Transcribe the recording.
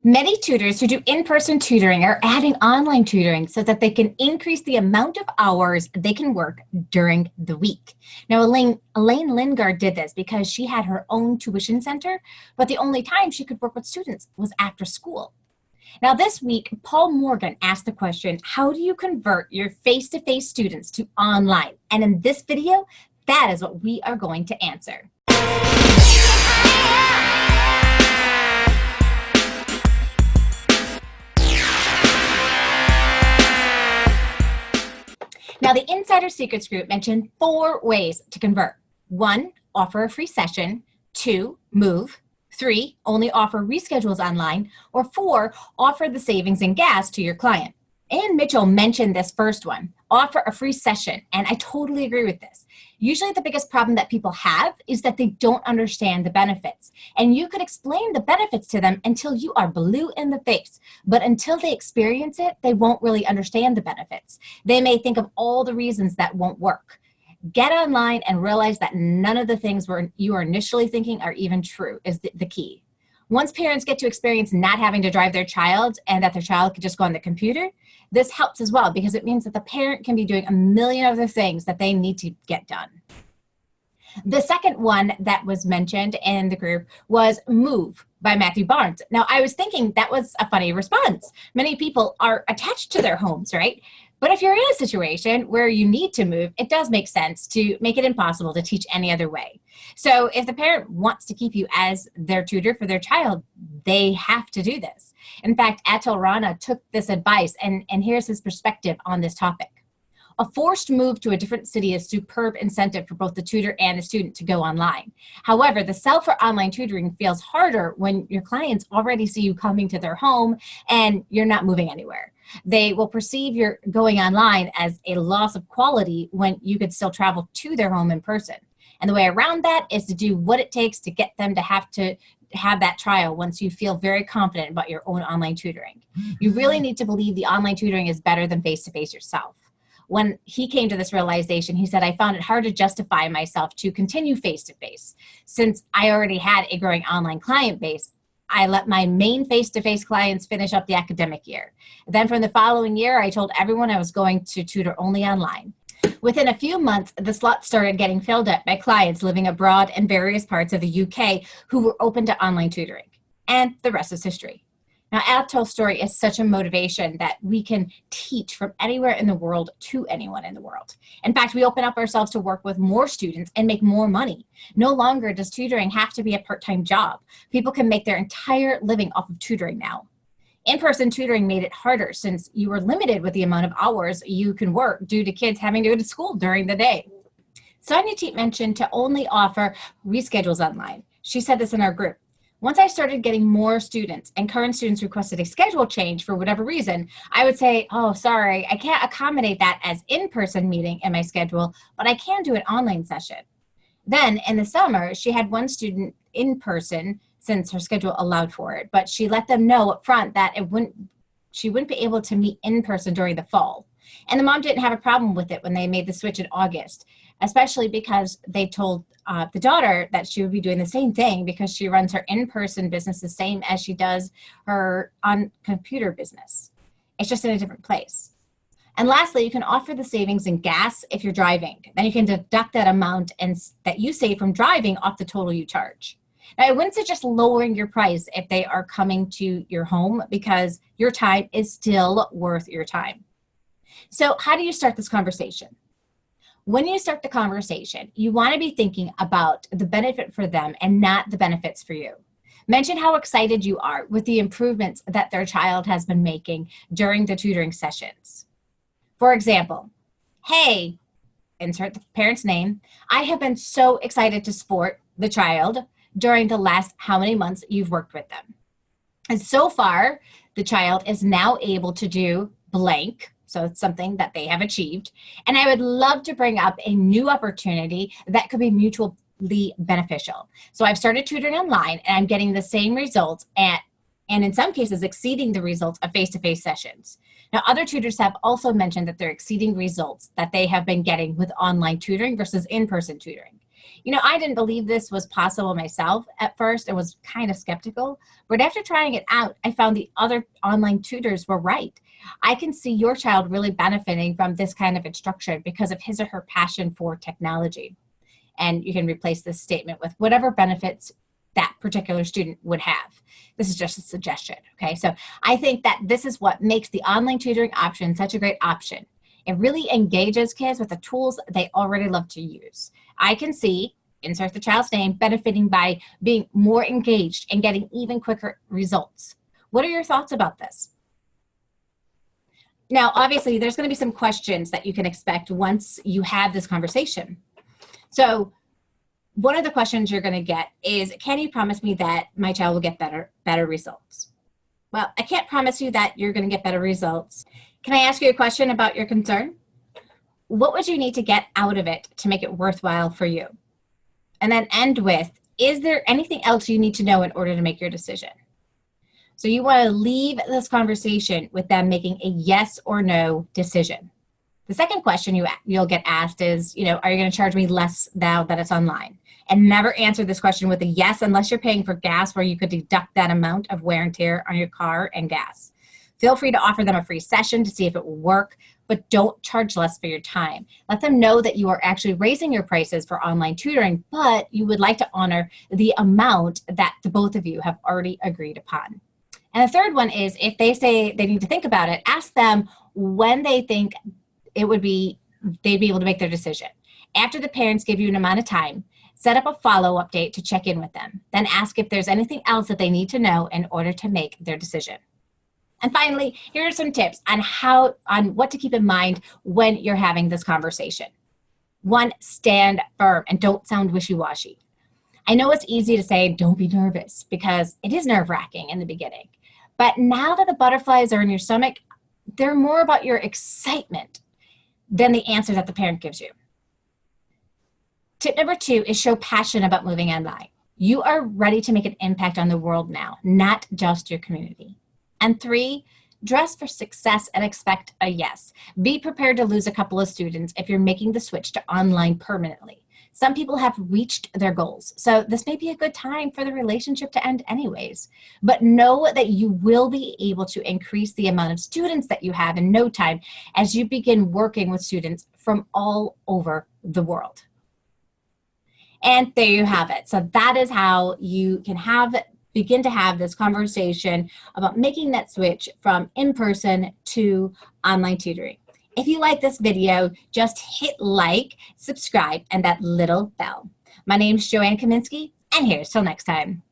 Many tutors who do in-person tutoring are adding online tutoring so that they can increase the amount of hours they can work during the week. Now, Elaine Lingard did this because she had her own tuition center, but the only time she could work with students was after school. Now, this week, Paul Morgan asked the question, how do you convert your face-to-face students to online? And in this video, that is what we are going to answer. Now, the Insider Secrets group mentioned 4 ways to convert. 1, offer a free session. 2, move. 3, only offer reschedules online. Or 4, offer the savings in gas to your client. Ann Mitchell mentioned this first one, offer a free session, and I totally agree with this. Usually the biggest problem that people have is that they don't understand the benefits, and you could explain the benefits to them until you are blue in the face, but until they experience it, they won't really understand the benefits. They may think of all the reasons that won't work. Get online and realize that none of the things you were initially thinking are even true is the key. Once parents get to experience not having to drive their child and that their child could just go on the computer, this helps as well because it means that the parent can be doing a million other things that they need to get done. The second one that was mentioned in the group was Move by Matthew Barnes. Now, I was thinking that was a funny response. Many people are attached to their homes, right? But if you're in a situation where you need to move, it does make sense to make it impossible to teach any other way. So if the parent wants to keep you as their tutor for their child, they have to do this. In fact, Atul Rana took this advice, and here's his perspective on this topic. A forced move to a different city is superb incentive for both the tutor and the student to go online. However, the sell for online tutoring feels harder when your clients already see you coming to their home and you're not moving anywhere. They will perceive your going online as a loss of quality when you could still travel to their home in person. And the way around that is to do what it takes to get them to have that trial once you feel very confident about your own online tutoring. You really need to believe the online tutoring is better than face-to-face yourself. When he came to this realization, he said, I found it hard to justify myself to continue face-to-face. Since I already had a growing online client base, I let my main face-to-face clients finish up the academic year. Then from the following year, I told everyone I was going to tutor only online. Within a few months, the slots started getting filled up by clients living abroad in various parts of the UK who were open to online tutoring. And the rest is history. Now, Atul's story is such a motivation that we can teach from anywhere in the world to anyone in the world. In fact, we open up ourselves to work with more students and make more money. No longer does tutoring have to be a part-time job. People can make their entire living off of tutoring now. In-person tutoring made it harder since you were limited with the amount of hours you can work due to kids having to go to school during the day. Sonia Teet mentioned to only offer reschedules online. She said this in our group. Once I started getting more students and current students requested a schedule change for whatever reason, I would say, oh, sorry, I can't accommodate that as in-person meeting in my schedule, but I can do an online session. Then in the summer, she had one student in person since her schedule allowed for it, but she let them know up front that she wouldn't be able to meet in person during the fall. And the mom didn't have a problem with it when they made the switch in August, especially because they told the daughter that she would be doing the same thing because she runs her in-person business the same as she does her on-computer business. It's just in a different place. And lastly, you can offer the savings in gas if you're driving. Then you can deduct that amount that you save from driving off the total you charge. Now, I wouldn't suggest lowering your price if they are coming to your home because your time is still worth your time. So how do you start this conversation? When you start the conversation, you want to be thinking about the benefit for them and not the benefits for you. Mention how excited you are with the improvements that their child has been making during the tutoring sessions. For example, hey, insert the parent's name, I have been so excited to support the child during the last how many months you've worked with them. And so far, the child is now able to do blank. So it's something that they have achieved. And I would love to bring up a new opportunity that could be mutually beneficial. So I've started tutoring online and I'm getting the same results and in some cases exceeding the results of face-to-face sessions. Now, other tutors have also mentioned that they're exceeding results that they have been getting with online tutoring versus in-person tutoring. I didn't believe this was possible myself at first and was kind of skeptical, but after trying it out, I found the other online tutors were right. I can see your child really benefiting from this kind of instruction because of his or her passion for technology. And you can replace this statement with whatever benefits that particular student would have. This is just a suggestion, okay? So I think that this is what makes the online tutoring option such a great option. It really engages kids with the tools they already love to use. I can see, insert the child's name, benefiting by being more engaged and getting even quicker results. What are your thoughts about this? Now, obviously, there's going to be some questions that you can expect once you have this conversation. So one of the questions you're going to get is, can you promise me that my child will get better results? Well, I can't promise you that you're going to get better results. Can I ask you a question about your concern? What would you need to get out of it to make it worthwhile for you? And then end with, is there anything else you need to know in order to make your decision? So you want to leave this conversation with them making a yes or no decision. The second question you'll get asked is, are you going to charge me less now that it's online? And never answer this question with a yes unless you're paying for gas where you could deduct that amount of wear and tear on your car and gas. Feel free to offer them a free session to see if it will work, but don't charge less for your time. Let them know that you are actually raising your prices for online tutoring, but you would like to honor the amount that the both of you have already agreed upon. And the third one is, if they say they need to think about it, ask them when they think they'd be able to make their decision. After the parents give you an amount of time, set up a follow-up date to check in with them. Then ask if there's anything else that they need to know in order to make their decision. And finally, here are some tips on what to keep in mind when you're having this conversation. 1, stand firm and don't sound wishy-washy. I know it's easy to say, don't be nervous, because it is nerve-wracking in the beginning. But now that the butterflies are in your stomach, they're more about your excitement than the answer that the parent gives you. Tip number 2 is show passion about moving online. You are ready to make an impact on the world now, not just your community. And 3, dress for success and expect a yes. Be prepared to lose a couple of students if you're making the switch to online permanently. Some people have reached their goals, so this may be a good time for the relationship to end anyways. But know that you will be able to increase the amount of students that you have in no time as you begin working with students from all over the world. And there you have it. So that is how you can begin to have this conversation about making that switch from in-person to online tutoring. If you like this video, just hit like, subscribe, and that little bell. My name's Joanne Kaminsky, and here's till next time.